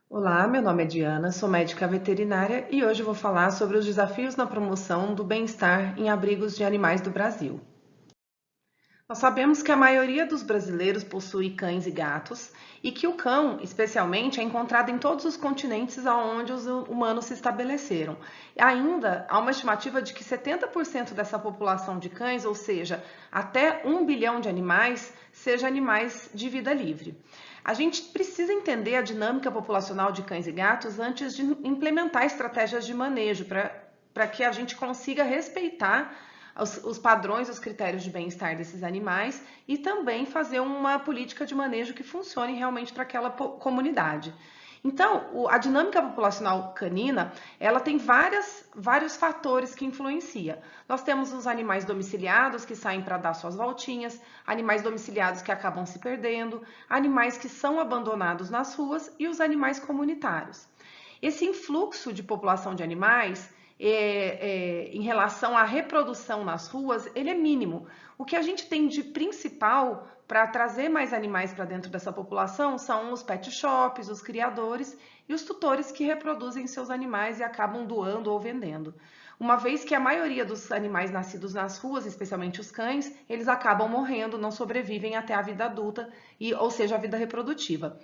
Olá, meu nome é Diana, sou médica veterinária e hoje eu vou falar sobre os desafios na promoção do bem-estar em abrigos de animais do Brasil. Nós sabemos que a maioria dos brasileiros possui cães e gatos e que o cão, especialmente, é encontrado em todos os continentes onde os humanos se estabeleceram. Ainda há uma estimativa de que 70% dessa população de cães, ou seja, até 1 bilhão de animais, sejam animais de vida livre. A gente precisa entender a dinâmica populacional de cães e gatos antes de implementar estratégias de manejo para que a gente consiga respeitar os padrões, os critérios de bem-estar desses animais e também fazer uma política de manejo que funcione realmente para aquela comunidade. Então, a dinâmica populacional canina, ela tem vários fatores que influenciam. Nós temos os animais domiciliados que saem para dar suas voltinhas, animais domiciliados que acabam se perdendo, animais que são abandonados nas ruas e os animais comunitários. Esse influxo de população de animais em relação à reprodução nas ruas, ele é mínimo. O que a gente tem de principal para trazer mais animais para dentro dessa população são os pet shops, os criadores e os tutores que reproduzem seus animais e acabam doando ou vendendo. Uma vez que a maioria dos animais nascidos nas ruas, especialmente os cães, eles acabam morrendo, não sobrevivem até a vida adulta, ou seja, a vida reprodutiva.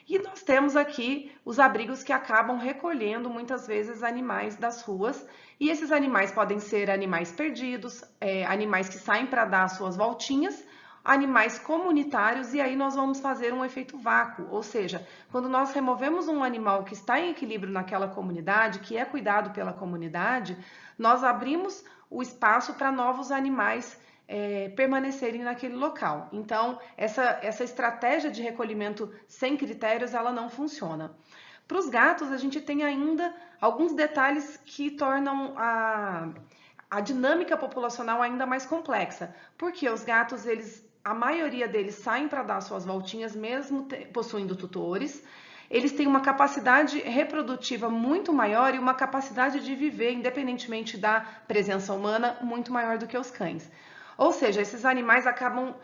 E nós temos aqui os abrigos que acabam recolhendo muitas vezes animais das ruas, e esses animais podem ser animais perdidos, animais que saem para dar suas voltinhas, animais comunitários, e aí nós vamos fazer um efeito vácuo, ou seja, quando nós removemos um animal que está em equilíbrio naquela comunidade, que é cuidado pela comunidade, nós abrimos o espaço para novos animais permanecerem naquele local. Então, essa estratégia de recolhimento sem critérios, ela não funciona. Para os gatos, a gente tem ainda alguns detalhes que tornam a dinâmica populacional ainda mais complexa, porque os gatos, a maioria deles saem para dar suas voltinhas, mesmo possuindo tutores. Eles têm uma capacidade reprodutiva muito maior e uma capacidade de viver, independentemente da presença humana, muito maior do que os cães. Ou seja, esses animais acabam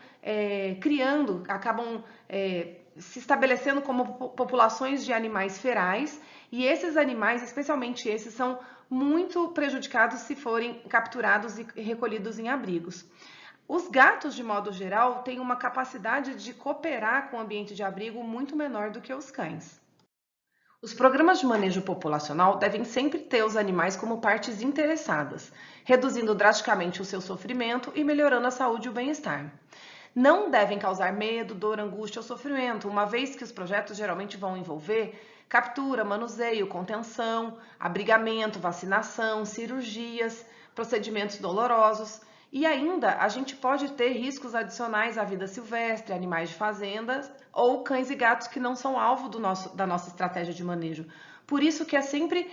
criando, acabam se estabelecendo como populações de animais ferais, e esses animais, especialmente esses, são muito prejudicados se forem capturados e recolhidos em abrigos. Os gatos, de modo geral, têm uma capacidade de cooperar com o ambiente de abrigo muito menor do que os cães. Os programas de manejo populacional devem sempre ter os animais como partes interessadas, reduzindo drasticamente o seu sofrimento e melhorando a saúde e o bem-estar. Não devem causar medo, dor, angústia ou sofrimento, uma vez que os projetos geralmente vão envolver captura, manuseio, contenção, abrigamento, vacinação, cirurgias, procedimentos dolorosos. E ainda a gente pode ter riscos adicionais à vida silvestre, animais de fazendas ou cães e gatos que não são alvo da nossa estratégia de manejo. Por isso que é sempre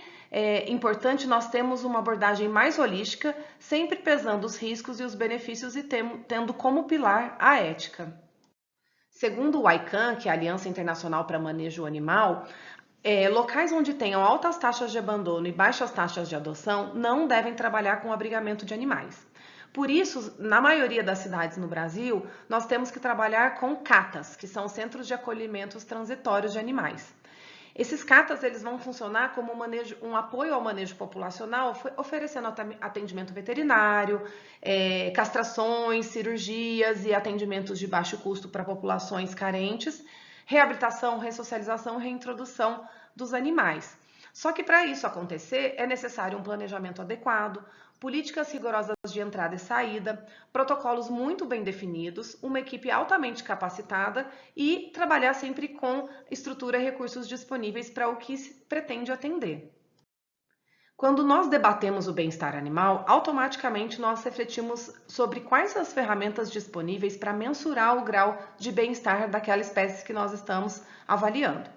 importante nós termos uma abordagem mais holística, sempre pesando os riscos e os benefícios e tendo como pilar a ética. Segundo o ICANN, que é a Aliança Internacional para Manejo Animal, locais onde tenham altas taxas de abandono e baixas taxas de adoção não devem trabalhar com abrigamento de animais. Por isso, na maioria das cidades no Brasil, nós temos que trabalhar com CATAs, que são Centros de Acolhimentos Transitórios de Animais. Esses CATAs eles vão funcionar como um apoio ao manejo populacional, oferecendo atendimento veterinário, castrações, cirurgias e atendimentos de baixo custo para populações carentes, reabilitação, ressocialização e reintrodução dos animais. Só que para isso acontecer é necessário um planejamento adequado, políticas rigorosas de entrada e saída, protocolos muito bem definidos, uma equipe altamente capacitada e trabalhar sempre com estrutura e recursos disponíveis para o que se pretende atender. Quando nós debatemos o bem-estar animal, automaticamente nós refletimos sobre quais as ferramentas disponíveis para mensurar o grau de bem-estar daquela espécie que nós estamos avaliando.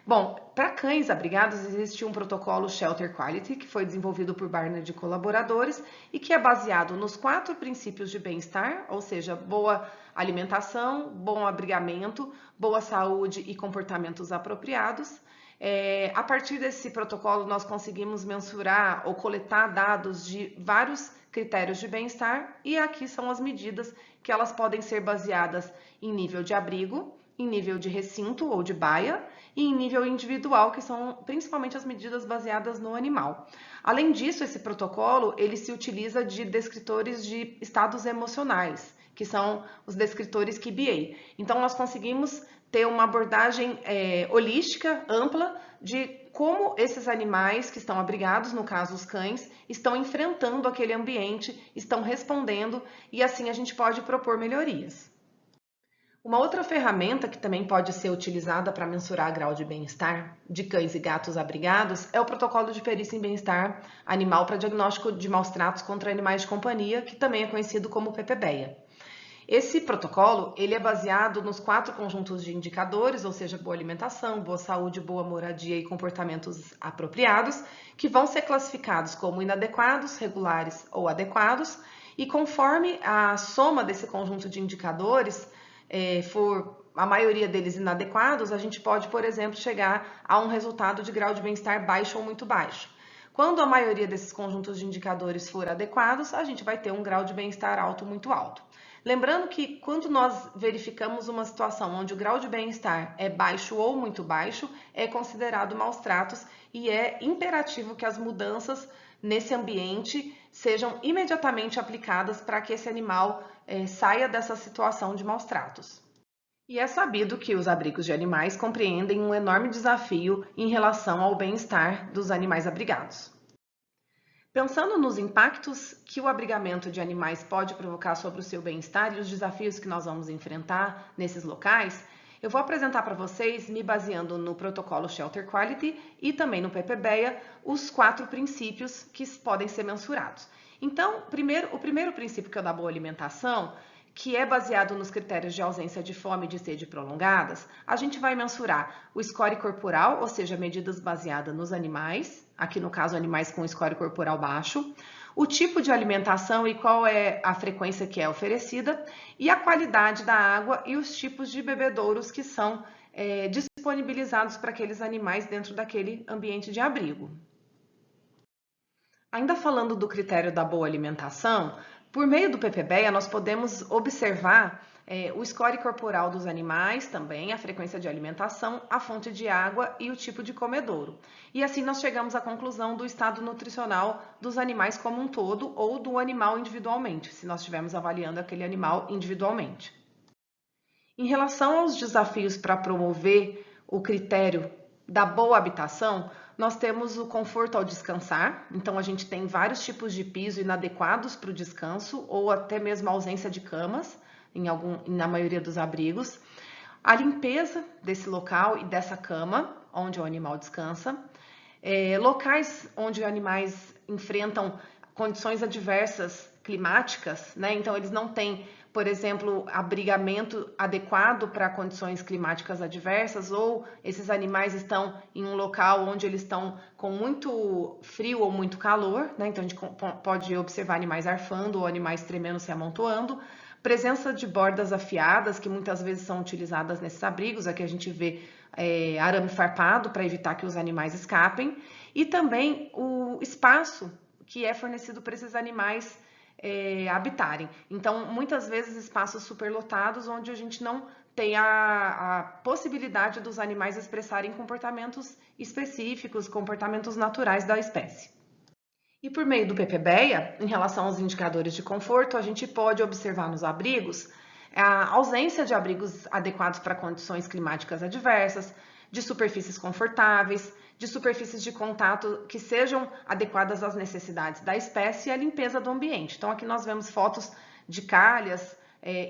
Bom, para cães abrigados existe um protocolo Shelter Quality que foi desenvolvido por Barnard e colaboradores e que é baseado nos 4 princípios de bem-estar, ou seja, boa alimentação, bom abrigamento, boa saúde e comportamentos apropriados. A partir desse protocolo nós conseguimos mensurar ou coletar dados de vários critérios de bem-estar e aqui são as medidas que elas podem ser baseadas em nível de abrigo, em nível de recinto ou de baia e em nível individual, que são principalmente as medidas baseadas no animal. Além disso, esse protocolo ele se utiliza de descritores de estados emocionais, que são os descritores QBA. Então, nós conseguimos ter uma abordagem holística, ampla, de como esses animais que estão abrigados, no caso os cães, estão enfrentando aquele ambiente, estão respondendo e assim a gente pode propor melhorias. Uma outra ferramenta que também pode ser utilizada para mensurar grau de bem-estar de cães e gatos abrigados é o protocolo de perícia em bem-estar animal para diagnóstico de maus tratos contra animais de companhia, que também é conhecido como PPBEA. Esse protocolo ele é baseado nos 4 conjuntos de indicadores, ou seja, boa alimentação, boa saúde, boa moradia e comportamentos apropriados, que vão ser classificados como inadequados, regulares ou adequados, e conforme a soma desse conjunto de indicadores for a maioria deles inadequados, a gente pode, por exemplo, chegar a um resultado de grau de bem-estar baixo ou muito baixo. Quando a maioria desses conjuntos de indicadores for adequados, a gente vai ter um grau de bem-estar alto ou muito alto. Lembrando que quando nós verificamos uma situação onde o grau de bem-estar é baixo ou muito baixo, é considerado maus tratos e é imperativo que as mudanças nesse ambiente sejam imediatamente aplicadas para que esse animal saia dessa situação de maus tratos. E é sabido que os abrigos de animais compreendem um enorme desafio em relação ao bem-estar dos animais abrigados. Pensando nos impactos que o abrigamento de animais pode provocar sobre o seu bem-estar e os desafios que nós vamos enfrentar nesses locais, eu vou apresentar para vocês, me baseando no protocolo Shelter Quality e também no PPBEA, os 4 princípios que podem ser mensurados. Então, o primeiro princípio, que é o da boa alimentação, que é baseado nos critérios de ausência de fome e de sede prolongadas, a gente vai mensurar o score corporal, ou seja, medidas baseadas nos animais, aqui no caso animais com score corporal baixo, o tipo de alimentação e qual é a frequência que é oferecida, e a qualidade da água e os tipos de bebedouros que são disponibilizados para aqueles animais dentro daquele ambiente de abrigo. Ainda falando do critério da boa alimentação, por meio do PPBEA nós podemos observar o score corporal dos animais também, a frequência de alimentação, a fonte de água e o tipo de comedouro. E assim nós chegamos à conclusão do estado nutricional dos animais como um todo ou do animal individualmente, se nós estivermos avaliando aquele animal individualmente. Em relação aos desafios para promover o critério da boa habitação, nós temos o conforto ao descansar, então a gente tem vários tipos de piso inadequados para o descanso ou até mesmo a ausência de camas na maioria dos abrigos. A limpeza desse local e dessa cama onde o animal descansa. Locais onde animais enfrentam condições adversas climáticas, né? Então eles não têm, por exemplo, abrigamento adequado para condições climáticas adversas, ou esses animais estão em um local onde eles estão com muito frio ou muito calor, né? Então a gente pode observar animais arfando ou animais tremendo, se amontoando. Presença de bordas afiadas, que muitas vezes são utilizadas nesses abrigos, aqui a gente vê arame farpado para evitar que os animais escapem, e também o espaço que é fornecido para esses animais habitarem. Então, muitas vezes espaços superlotados onde a gente não tem a possibilidade dos animais expressarem comportamentos específicos, comportamentos naturais da espécie. E por meio do PPBEA, em relação aos indicadores de conforto, a gente pode observar nos abrigos a ausência de abrigos adequados para condições climáticas adversas, de superfícies confortáveis, de superfícies de contato que sejam adequadas às necessidades da espécie e à limpeza do ambiente. Então, aqui nós vemos fotos de calhas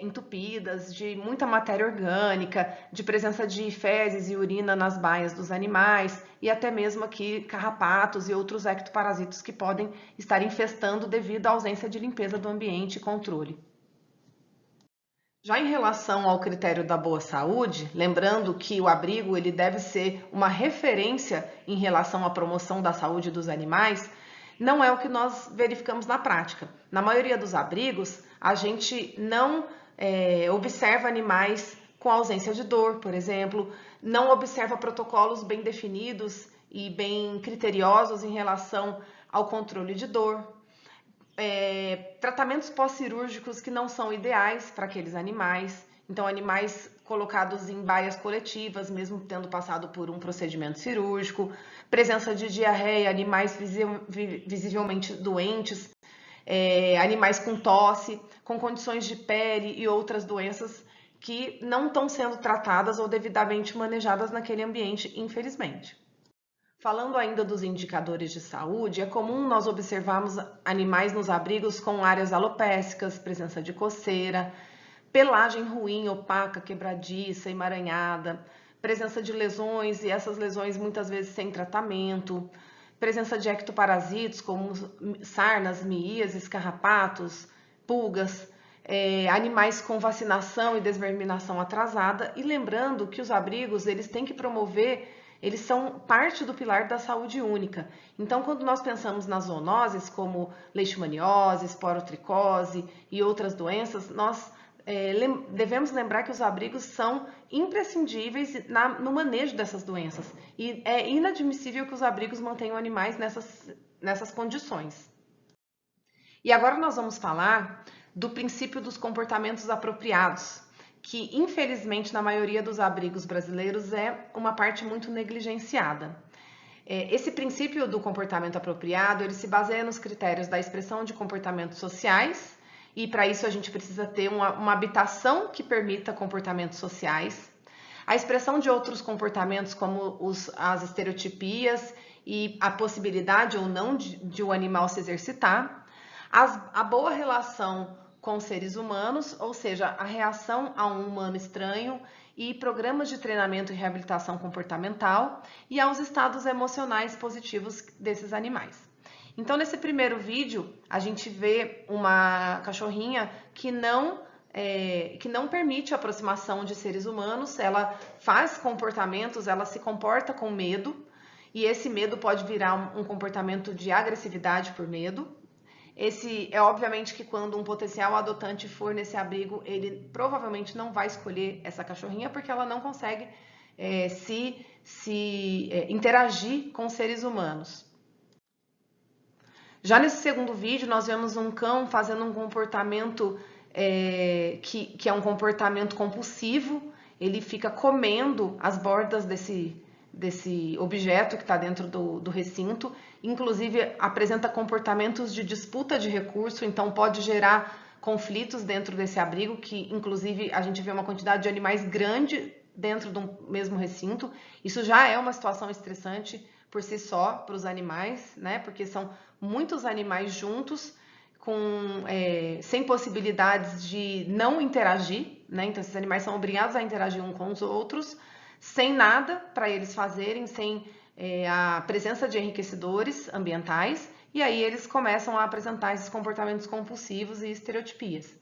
entupidas, de muita matéria orgânica, de presença de fezes e urina nas baias dos animais e até mesmo aqui carrapatos e outros ectoparasitos que podem estar infestando devido à ausência de limpeza do ambiente e controle. Já em relação ao critério da boa saúde, lembrando que o abrigo ele deve ser uma referência em relação à promoção da saúde dos animais, não é o que nós verificamos na prática. Na maioria dos abrigos, a gente não observa animais com ausência de dor, por exemplo, não observa protocolos bem definidos e bem criteriosos em relação ao controle de dor. Tratamentos pós-cirúrgicos que não são ideais para aqueles animais. Então, animais colocados em baias coletivas, mesmo tendo passado por um procedimento cirúrgico, presença de diarreia, animais visivelmente doentes, animais com tosse, com condições de pele e outras doenças que não estão sendo tratadas ou devidamente manejadas naquele ambiente, infelizmente. Falando ainda dos indicadores de saúde, é comum nós observarmos animais nos abrigos com áreas alopécicas, presença de coceira, pelagem ruim, opaca, quebradiça, emaranhada, presença de lesões e essas lesões muitas vezes sem tratamento, presença de ectoparasitos como sarnas, miíases, carrapatos, pulgas, animais com vacinação e desverminação atrasada. E lembrando que os abrigos eles têm que promover, eles são parte do pilar da saúde única. Então, quando nós pensamos nas zoonoses, como leishmaniose, esporotricose e outras doenças, nós devemos lembrar que os abrigos são imprescindíveis no manejo dessas doenças e é inadmissível que os abrigos mantenham animais nessas condições. E agora nós vamos falar do princípio dos comportamentos apropriados, que infelizmente na maioria dos abrigos brasileiros é uma parte muito negligenciada. Esse princípio do comportamento apropriado, ele se baseia nos critérios da expressão de comportamentos sociais, e para isso a gente precisa ter uma habitação que permita comportamentos sociais, a expressão de outros comportamentos como as estereotipias e a possibilidade ou não de o animal se exercitar, a boa relação com seres humanos, ou seja, a reação a um humano estranho e programas de treinamento e reabilitação comportamental e aos estados emocionais positivos desses animais. Então, nesse primeiro vídeo, a gente vê uma cachorrinha que não permite a aproximação de seres humanos, ela faz comportamentos, ela se comporta com medo, e esse medo pode virar um comportamento de agressividade por medo. Obviamente que quando um potencial adotante for nesse abrigo, ele provavelmente não vai escolher essa cachorrinha, porque ela não consegue interagir com seres humanos. Já nesse segundo vídeo, nós vemos um cão fazendo um comportamento que é um comportamento compulsivo. Ele fica comendo as bordas desse objeto que está dentro do recinto. Inclusive, apresenta comportamentos de disputa de recurso, então pode gerar conflitos dentro desse abrigo, que inclusive a gente vê uma quantidade de animais grande dentro do mesmo recinto. Isso já é uma situação estressante por si só para os animais, né? Porque são muitos animais juntos, sem possibilidades de não interagir, né? Então esses animais são obrigados a interagir uns com os outros, sem nada para eles fazerem, sem a presença de enriquecedores ambientais, e aí eles começam a apresentar esses comportamentos compulsivos e estereotipias.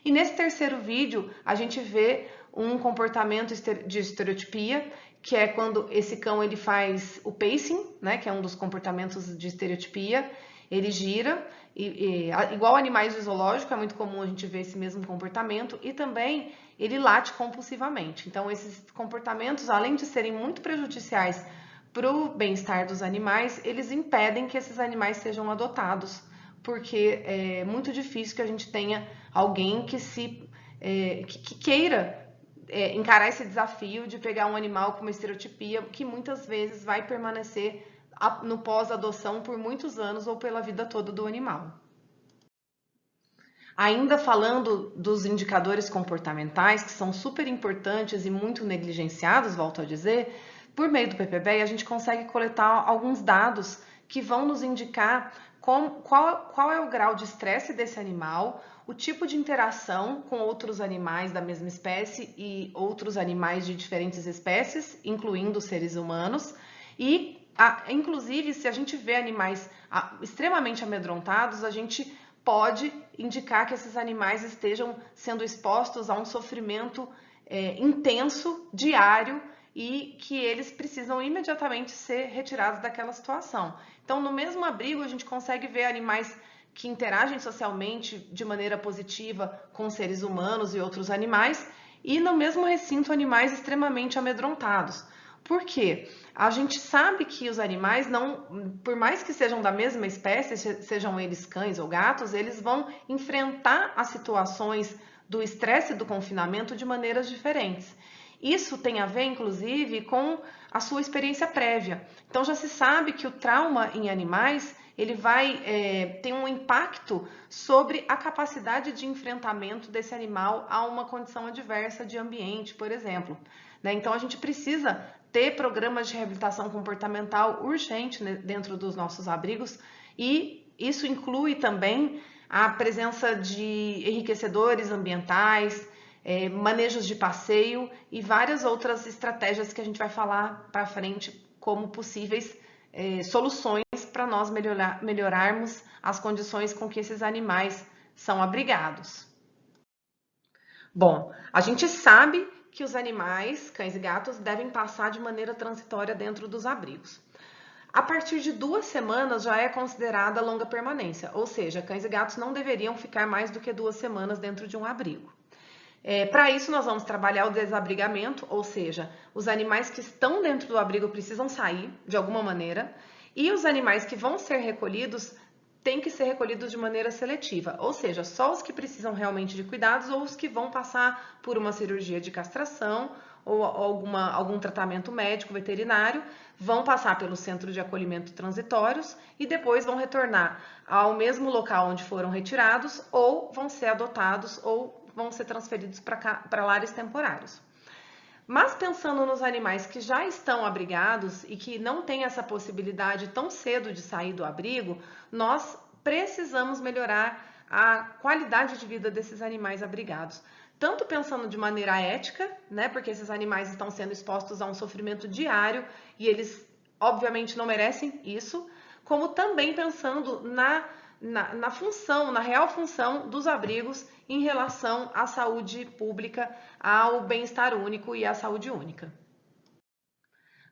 E nesse terceiro vídeo, a gente vê um comportamento de estereotipia, que é quando esse cão ele faz o pacing, né, que é um dos comportamentos de estereotipia. Ele gira, igual animais de zoológico, é muito comum a gente ver esse mesmo comportamento, e também ele late compulsivamente. Então, esses comportamentos, além de serem muito prejudiciais para o bem-estar dos animais, eles impedem que esses animais sejam adotados, porque é muito difícil que a gente tenha alguém que queira encarar esse desafio de pegar um animal com uma estereotipia que muitas vezes vai permanecer no pós-adoção por muitos anos ou pela vida toda do animal. Ainda falando dos indicadores comportamentais, que são super importantes e muito negligenciados, volto a dizer, por meio do PPBEI a gente consegue coletar alguns dados que vão nos indicar qual é o grau de estresse desse animal, o tipo de interação com outros animais da mesma espécie e outros animais de diferentes espécies, incluindo seres humanos, e inclusive se a gente vê animais extremamente amedrontados, a gente pode indicar que esses animais estejam sendo expostos a um sofrimento intenso, diário, e que eles precisam imediatamente ser retirados daquela situação. Então, no mesmo abrigo, a gente consegue ver animais que interagem socialmente de maneira positiva com seres humanos e outros animais, e no mesmo recinto, animais extremamente amedrontados. Por quê? A gente sabe que os animais, por mais que sejam da mesma espécie, sejam eles cães ou gatos, eles vão enfrentar as situações do estresse do confinamento de maneiras diferentes. Isso tem a ver, inclusive, com a sua experiência prévia. Então, já se sabe que o trauma em animais ele vai ter um impacto sobre a capacidade de enfrentamento desse animal a uma condição adversa de ambiente, por exemplo. Né? Então, a gente precisa ter programas de reabilitação comportamental urgente, né, dentro dos nossos abrigos, e isso inclui também a presença de enriquecedores ambientais, manejos de passeio e várias outras estratégias que a gente vai falar para frente como possíveis soluções para nós melhorarmos as condições com que esses animais são abrigados. Bom, a gente sabe que os animais, cães e gatos, devem passar de maneira transitória dentro dos abrigos. A partir de 2 semanas já é considerada longa permanência, ou seja, cães e gatos não deveriam ficar mais do que 2 semanas dentro de um abrigo. Para isso, nós vamos trabalhar o desabrigamento, ou seja, os animais que estão dentro do abrigo precisam sair de alguma maneira, e os animais que vão ser recolhidos têm que ser recolhidos de maneira seletiva, ou seja, só os que precisam realmente de cuidados ou os que vão passar por uma cirurgia de castração ou algum tratamento médico veterinário vão passar pelo centro de acolhimento transitórios e depois vão retornar ao mesmo local onde foram retirados ou vão ser adotados ou vão ser transferidos para lares temporários. Mas pensando nos animais que já estão abrigados e que não têm essa possibilidade tão cedo de sair do abrigo, nós precisamos melhorar a qualidade de vida desses animais abrigados. Tanto pensando de maneira ética, né, porque esses animais estão sendo expostos a um sofrimento diário e eles obviamente não merecem isso, como também pensando na função, na real função dos abrigos em relação à saúde pública, ao bem-estar único e à saúde única.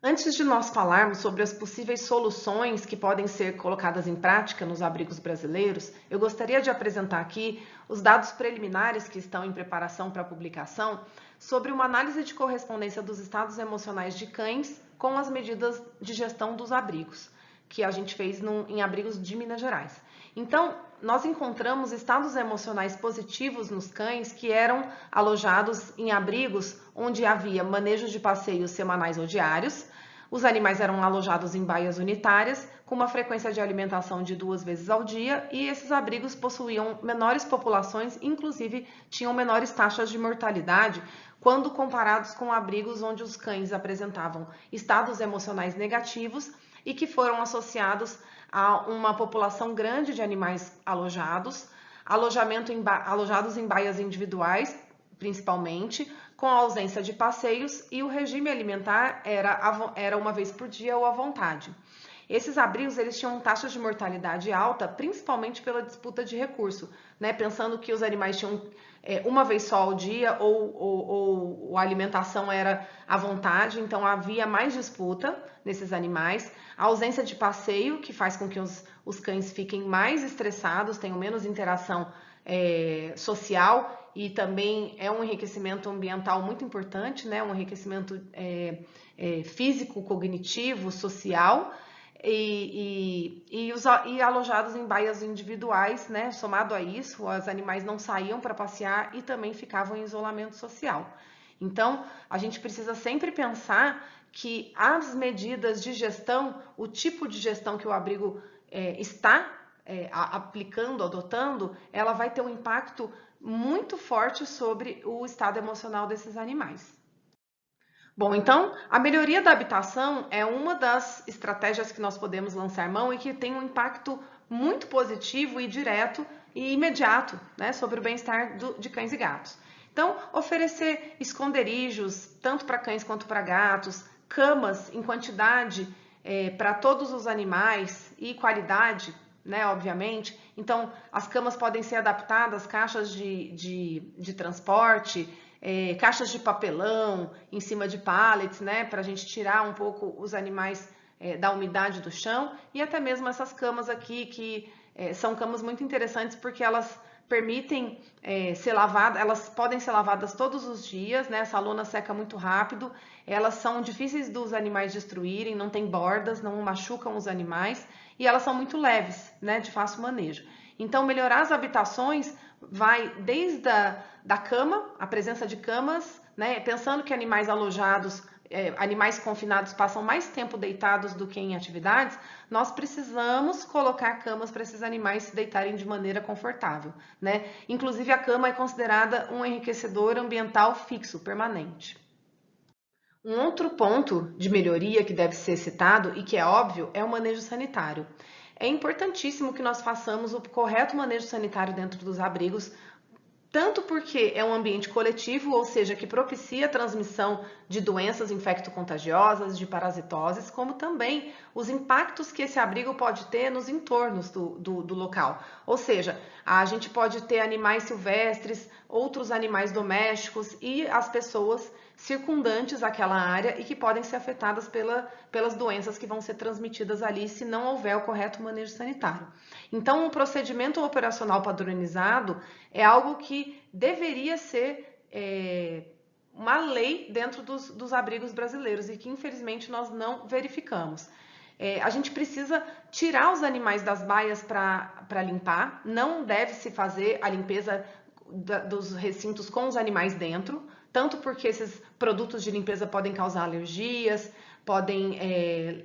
Antes de nós falarmos sobre as possíveis soluções que podem ser colocadas em prática nos abrigos brasileiros, eu gostaria de apresentar aqui os dados preliminares que estão em preparação para publicação sobre uma análise de correspondência dos estados emocionais de cães com as medidas de gestão dos abrigos, que a gente fez em abrigos de Minas Gerais. Então, nós encontramos estados emocionais positivos nos cães que eram alojados em abrigos onde havia manejos de passeios semanais ou diários. Os animais eram alojados em baias unitárias, com uma frequência de alimentação de 2 vezes ao dia, e esses abrigos possuíam menores populações, inclusive tinham menores taxas de mortalidade, quando comparados com abrigos onde os cães apresentavam estados emocionais negativos e que foram associados a uma população grande de animais alojados, alojados em baias individuais, principalmente, com a ausência de passeios, e o regime alimentar era uma vez por dia ou à vontade. Esses abrigos eles tinham taxas de mortalidade alta, principalmente pela disputa de recurso, né? Pensando que os animais tinham uma vez só ao dia ou a alimentação era à vontade, então havia mais disputa nesses animais. A ausência de passeio, que faz com que os cães fiquem mais estressados, tenham menos interação social, e também é um enriquecimento ambiental muito importante, né? Um enriquecimento físico, cognitivo, social, e alojados em baias individuais, né? Somado a isso, os animais não saíam para passear e também ficavam em isolamento social. Então, a gente precisa sempre pensar que as medidas de gestão, o tipo de gestão que o abrigo está aplicando, adotando, ela vai ter um impacto muito forte sobre o estado emocional desses animais. Bom, então, a melhoria da habitação é uma das estratégias que nós podemos lançar mão e que tem um impacto muito positivo e direto e imediato, né, sobre o bem-estar de cães e gatos. Então, oferecer esconderijos, tanto para cães quanto para gatos, camas em quantidade para todos os animais e qualidade, né, obviamente. Então, as camas podem ser adaptadas, caixas de transporte, caixas de papelão em cima de pallets, né, para a gente tirar um pouco os animais da umidade do chão, e até mesmo essas camas aqui, que são camas muito interessantes porque elas permitem ser lavadas, elas podem ser lavadas todos os dias, né? Essa lona seca muito rápido, elas são difíceis dos animais destruírem, não tem bordas, não machucam os animais, e elas são muito leves, né? De fácil manejo. Então, melhorar as habitações vai desde da cama, a presença de camas, né? Pensando que animais alojados, animais confinados passam mais tempo deitados do que em atividades, nós precisamos colocar camas para esses animais se deitarem de maneira confortável, né? Inclusive a cama é considerada um enriquecedor ambiental fixo, permanente. Um outro ponto de melhoria que deve ser citado e que é óbvio é o manejo sanitário. É importantíssimo que nós façamos o correto manejo sanitário dentro dos abrigos, tanto porque é um ambiente coletivo, ou seja, que propicia a transmissão de doenças infecto-contagiosas, de parasitoses, como também os impactos que esse abrigo pode ter nos entornos do local. Ou seja, a gente pode ter animais silvestres, outros animais domésticos e as pessoas circundantes àquela área e que podem ser afetadas pelas doenças que vão ser transmitidas ali se não houver o correto manejo sanitário. Então, um procedimento operacional padronizado é algo que deveria ser uma lei dentro dos abrigos brasileiros e que infelizmente nós não verificamos. A gente precisa tirar os animais das baias para limpar, não deve se fazer a limpeza dos recintos com os animais dentro, tanto porque esses produtos de limpeza podem causar alergias, podem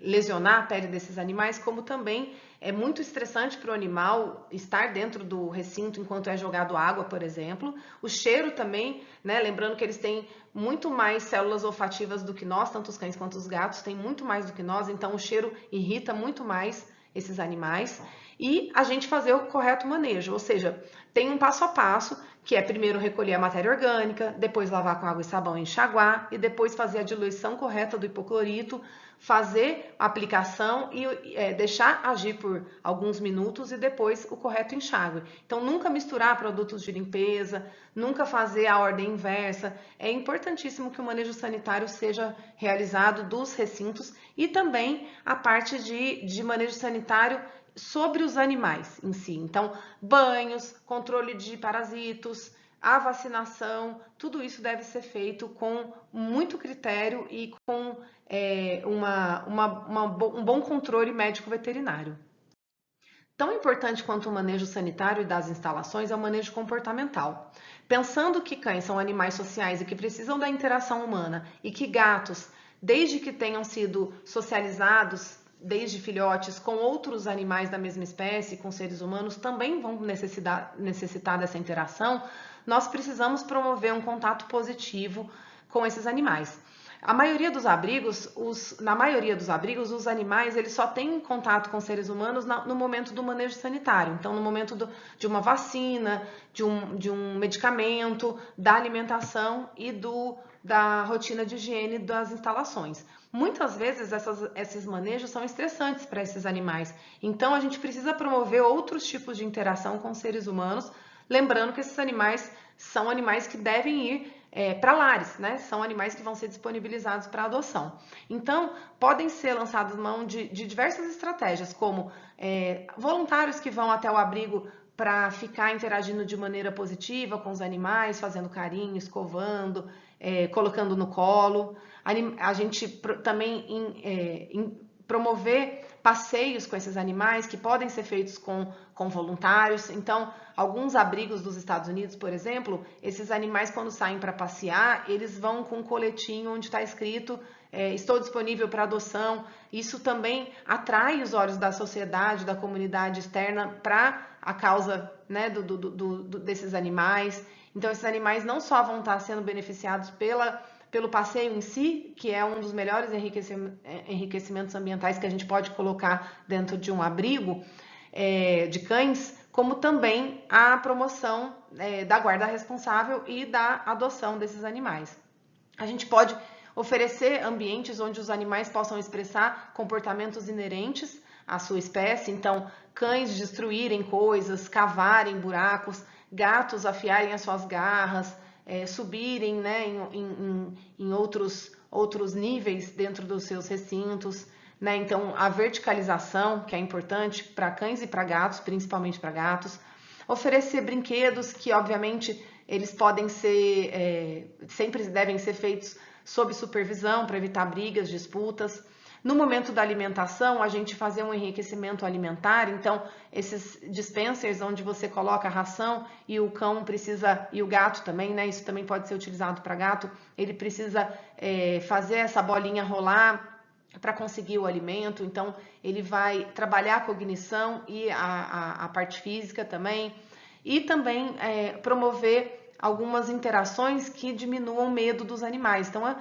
lesionar a pele desses animais, como também é muito estressante para o animal estar dentro do recinto enquanto é jogado água, por exemplo. O cheiro também, né? Lembrando que eles têm muito mais células olfativas do que nós, tanto os cães quanto os gatos têm muito mais do que nós, então o cheiro irrita muito mais esses animais. E a gente fazer o correto manejo, ou seja, tem um passo a passo, que é primeiro recolher a matéria orgânica, depois lavar com água e sabão e enxaguar, e depois fazer a diluição correta do hipoclorito, fazer a aplicação e deixar agir por alguns minutos e depois o correto enxágue. Então, nunca misturar produtos de limpeza, nunca fazer a ordem inversa. É importantíssimo que o manejo sanitário seja realizado dos recintos e também a parte de manejo sanitário sobre os animais em si. Então, banhos, controle de parasitos, a vacinação, tudo isso deve ser feito com muito critério e com um bom controle médico veterinário. Tão importante quanto o manejo sanitário das instalações é o manejo comportamental. Pensando que cães são animais sociais e que precisam da interação humana e que gatos, desde que tenham sido socializados desde filhotes com outros animais da mesma espécie, com seres humanos, também vão necessitar dessa interação, nós precisamos promover um contato positivo com esses animais. Na maioria dos abrigos, os animais eles só têm contato com seres humanos no momento do manejo sanitário. Então, no momento de uma vacina, de um medicamento, da alimentação e da rotina de higiene das instalações. Muitas vezes esses manejos são estressantes para esses animais, então a gente precisa promover outros tipos de interação com seres humanos, lembrando que esses animais são animais que devem ir para lares, né? São animais que vão ser disponibilizados para adoção. Então, podem ser lançadas mão de diversas estratégias, como voluntários que vão até o abrigo para ficar interagindo de maneira positiva com os animais, fazendo carinho, escovando, colocando no colo. A gente também promover passeios com esses animais que podem ser feitos com voluntários. Então, alguns abrigos dos Estados Unidos, por exemplo, esses animais quando saem para passear, eles vão com um coletinho onde está escrito estou disponível para adoção. Isso também atrai os olhos da sociedade, da comunidade externa para a causa, né, desses animais. Então, esses animais não só vão estar sendo beneficiados pelo passeio em si, que é um dos melhores enriquecimentos ambientais que a gente pode colocar dentro de um abrigo de cães, como também a promoção da guarda responsável e da adoção desses animais. A gente pode oferecer ambientes onde os animais possam expressar comportamentos inerentes à sua espécie, então cães destruírem coisas, cavarem buracos, gatos afiarem as suas garras, subirem, né, em outros níveis dentro dos seus recintos, né? Então, a verticalização, que é importante para cães e para gatos, principalmente para gatos. Oferecer brinquedos que, obviamente, eles podem ser, sempre devem ser feitos sob supervisão para evitar brigas, disputas. No momento da alimentação, a gente fazer um enriquecimento alimentar, então esses dispensers onde você coloca a ração e o cão precisa, e o gato também, né? Isso também pode ser utilizado para gato, ele precisa fazer essa bolinha rolar para conseguir o alimento, então ele vai trabalhar a cognição e a parte física também, e também promover algumas interações que diminuam o medo dos animais. Então,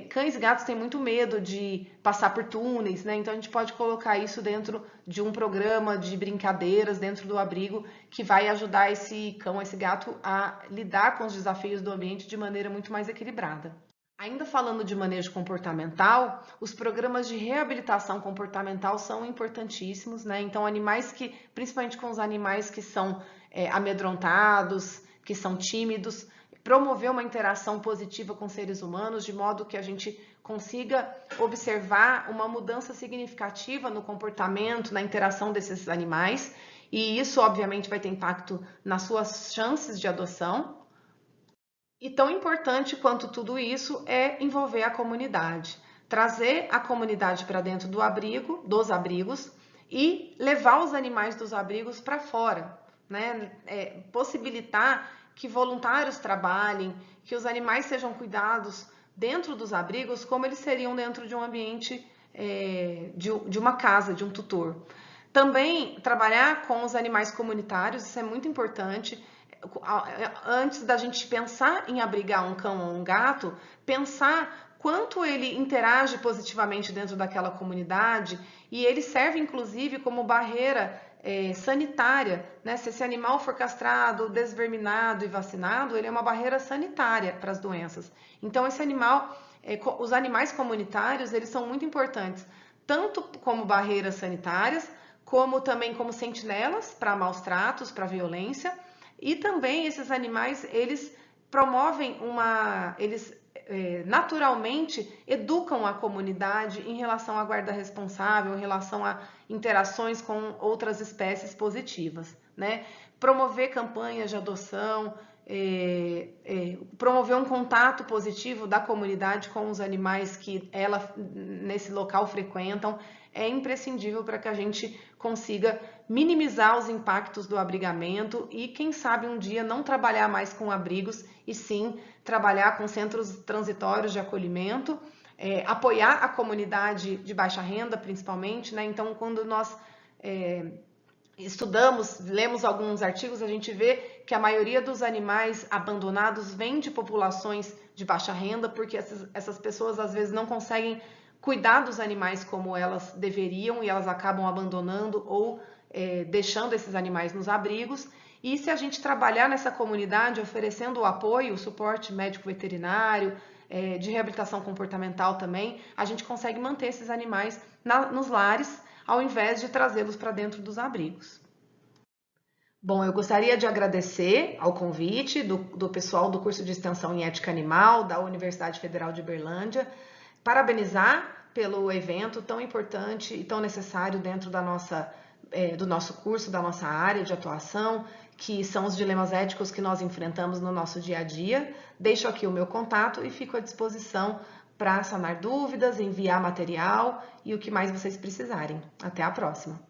cães e gatos têm muito medo de passar por túneis, né? Então a gente pode colocar isso dentro de um programa de brincadeiras dentro do abrigo que vai ajudar esse cão, esse gato a lidar com os desafios do ambiente de maneira muito mais equilibrada. Ainda falando de manejo comportamental, os programas de reabilitação comportamental são importantíssimos, né? Então, principalmente com os animais que são amedrontados, que são tímidos, promover uma interação positiva com seres humanos, de modo que a gente consiga observar uma mudança significativa no comportamento, na interação desses animais, e isso obviamente vai ter impacto nas suas chances de adoção. E tão importante quanto tudo isso é envolver a comunidade, trazer a comunidade para dentro dos abrigos e levar os animais dos abrigos para fora, né? Possibilitar que voluntários trabalhem, que os animais sejam cuidados dentro dos abrigos como eles seriam dentro de um ambiente de uma casa, de um tutor. Também trabalhar com os animais comunitários, isso é muito importante. Antes da gente pensar em abrigar um cão ou um gato, pensar quanto ele interage positivamente dentro daquela comunidade, e ele serve inclusive como barreira sanitária, né? Se esse animal for castrado, desverminado e vacinado, ele é uma barreira sanitária para as doenças. Então os animais comunitários, eles são muito importantes, tanto como barreiras sanitárias, como também como sentinelas para maus tratos, para violência. E também esses animais, eles promovem eles naturalmente educam a comunidade em relação à guarda responsável, em relação a interações com outras espécies positivas, né? Promover campanhas de adoção, promover um contato positivo da comunidade com os animais que ela nesse local frequentam, é imprescindível para que a gente consiga minimizar os impactos do abrigamento e, quem sabe, um dia não trabalhar mais com abrigos e sim trabalhar com centros transitórios de acolhimento, apoiar a comunidade de baixa renda, principalmente, né? Então, quando nós lemos alguns artigos, a gente vê que a maioria dos animais abandonados vem de populações de baixa renda, porque essas pessoas às vezes não conseguem cuidar dos animais como elas deveriam e elas acabam abandonando ou deixando esses animais nos abrigos. E se a gente trabalhar nessa comunidade oferecendo o apoio, o suporte médico-veterinário, de reabilitação comportamental também, a gente consegue manter esses animais nos lares, ao invés de trazê-los para dentro dos abrigos. Bom, eu gostaria de agradecer ao convite do pessoal do curso de extensão em ética animal da Universidade Federal de Uberlândia, parabenizar pelo evento tão importante e tão necessário dentro do nosso curso, da nossa área de atuação, que são os dilemas éticos que nós enfrentamos no nosso dia a dia. Deixo aqui o meu contato e fico à disposição para sanar dúvidas, enviar material e o que mais vocês precisarem. Até a próxima!